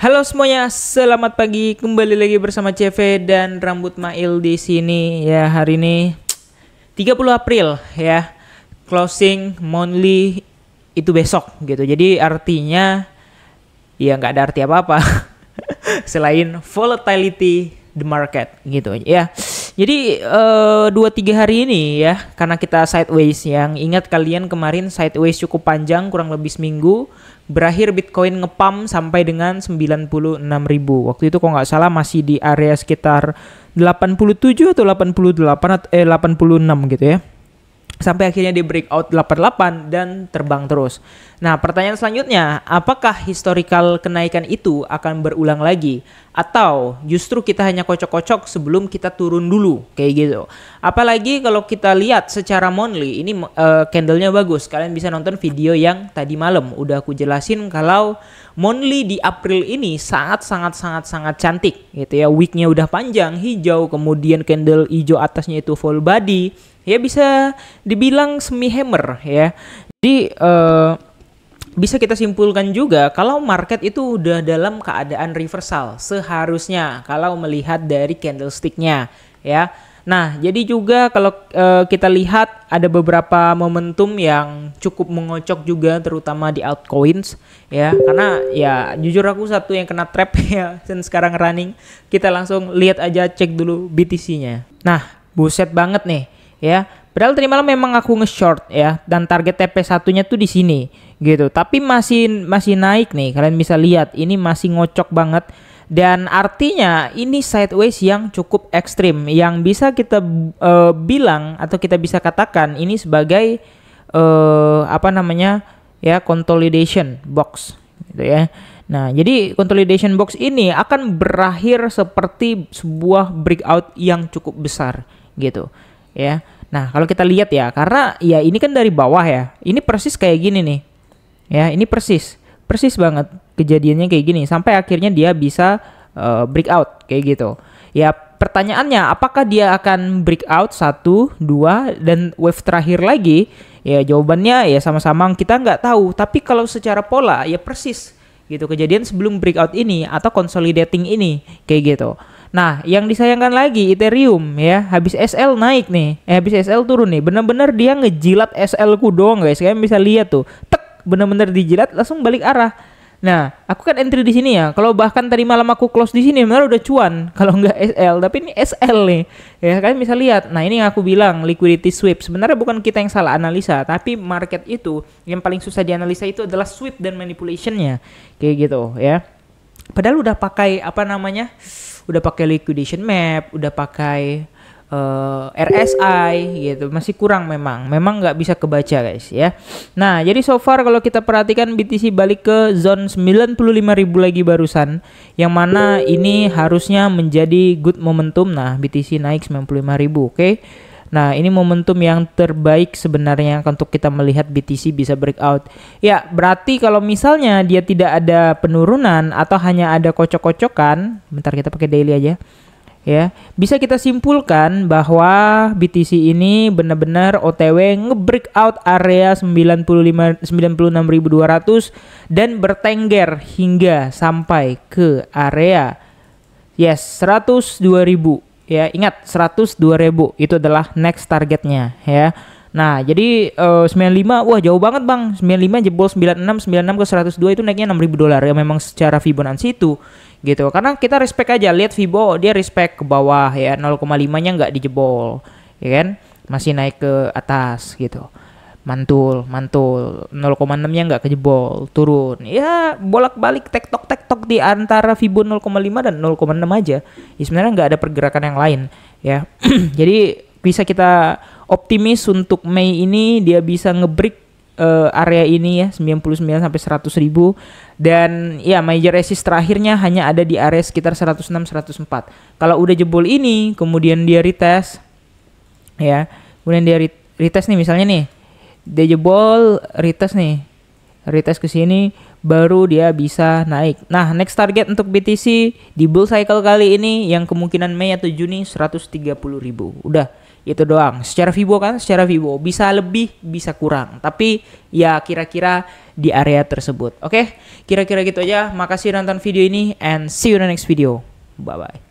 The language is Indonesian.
Halo semuanya, selamat pagi. Kembali lagi bersama CV dan Rambut Mail di sini. Ya, hari ini 30 April ya. Closing monthly itu besok gitu. Jadi artinya ya nggak ada arti apa-apa selain volatility the market gitu ya. Jadi 2-3 hari ini ya, karena kita sideways, yang ingat kalian kemarin sideways cukup panjang, kurang lebih seminggu. Berakhir Bitcoin ngepump sampai dengan 96.000. Waktu itu kalau nggak salah masih di area sekitar 87 atau 88 atau 86 gitu ya. Sampai akhirnya di breakout 88 dan terbang terus. Nah, pertanyaan selanjutnya, apakah historical kenaikan itu akan berulang lagi? Atau justru kita hanya kocok-kocok sebelum kita turun dulu, kayak gitu. Apalagi kalau kita lihat secara monthly, ini candlenya bagus. Kalian bisa nonton video yang tadi malam. Udah aku jelasin kalau monthly di April ini sangat cantik gitu ya. Weeknya udah panjang, hijau, kemudian candle hijau atasnya itu full body. Ya bisa dibilang semi hammer ya. Jadi bisa kita simpulkan juga kalau market itu udah dalam keadaan reversal seharusnya kalau melihat dari candlesticknya ya. Nah, jadi juga kalau kita lihat ada beberapa momentum yang cukup mengocok juga, terutama di altcoins ya. Karena ya jujur aku satu yang kena trap ya, dan sekarang running. Kita langsung lihat aja, cek dulu BTC-nya. Nah, buset banget nih ya. Padahal tadi malam memang aku nge-short ya, dan target TP1-nya tuh di sini gitu. Tapi masih naik nih. Kalian bisa lihat ini masih ngocok banget. Dan artinya ini sideways yang cukup ekstrim, yang bisa kita bilang atau kita bisa katakan ini sebagai consolidation box gitu ya. Nah, jadi consolidation box ini akan berakhir seperti sebuah breakout yang cukup besar gitu ya. Nah, kalau kita lihat ya, karena ya ini kan dari bawah ya. Ini persis kayak gini nih. Ya, ini persis banget kejadiannya kayak gini sampai akhirnya dia bisa breakout kayak gitu. Ya, pertanyaannya apakah dia akan breakout 1, 2 dan wave terakhir lagi? Ya, jawabannya ya sama-sama kita nggak tahu. Tapi kalau secara pola ya persis gitu kejadian sebelum breakout ini atau consolidating ini kayak gitu. Nah, yang disayangkan lagi Ethereum ya, habis SL naik nih, habis SL turun nih, bener-bener dia ngejilat SL ku doang guys. Kalian bisa lihat tuh, tek, bener-bener dijilat langsung balik arah. Nah, aku kan entry di sini ya. Kalau bahkan tadi malam aku close di sini, bener udah cuan. Kalau nggak SL, tapi ini SL nih, ya kalian bisa lihat. Nah, ini yang aku bilang liquidity sweep. Sebenarnya bukan kita yang salah analisa, tapi market itu yang paling susah dianalisa itu adalah sweep dan manipulationnya, kayak gitu ya. Padahal udah pakai udah pakai liquidation map, udah pakai RSI gitu, masih kurang memang nggak bisa kebaca guys ya. Nah, jadi so far kalau kita perhatikan BTC balik ke zone 95.000 lagi barusan, yang mana ini harusnya menjadi good momentum. Nah, BTC naik 95.000, oke. Nah, ini momentum yang terbaik sebenarnya untuk kita melihat BTC bisa breakout. Ya, berarti kalau misalnya dia tidak ada penurunan atau hanya ada kocok-kocokan, bentar kita pakai daily aja. Ya, bisa kita simpulkan bahwa BTC ini benar-benar OTW nge-breakout area 96.200 dan bertengger hingga sampai ke area 102.000. Ya, ingat 102.000 itu adalah next targetnya ya. Nah, jadi 95, wah jauh banget bang. 95 jebol 96 ke 102 itu naiknya $6.000 ya, memang secara Fibonacci itu gitu. Karena kita respect aja, lihat Fibo dia respect ke bawah ya, 0,5-nya nggak dijebol ya kan, masih naik ke atas gitu. Mantul 0,6-nya nggak kejebol, turun ya, bolak-balik tektok di antara Fibo 0,5 dan 0,6 aja ya, sebenarnya nggak ada pergerakan yang lain ya. Jadi bisa kita optimis untuk Mei ini dia bisa ngebreak area ini ya, 99 sampai 100.000, dan ya major resist terakhirnya hanya ada di area sekitar 106-104. Kalau udah jebol ini kemudian dia retest ya, kemudian dia retest nih, misalnya nih dia jebol, retest ke sini, baru dia bisa naik. Nah, next target untuk BTC di bull cycle kali ini yang kemungkinan Mei atau Juni 130.000. Udah, Itu doang. Secara Vibo kan, secara Vibo bisa lebih, bisa kurang. Tapi ya kira-kira di area tersebut. Oke, kira-kira gitu aja. Makasih nonton video ini and see you in the next video. Bye bye.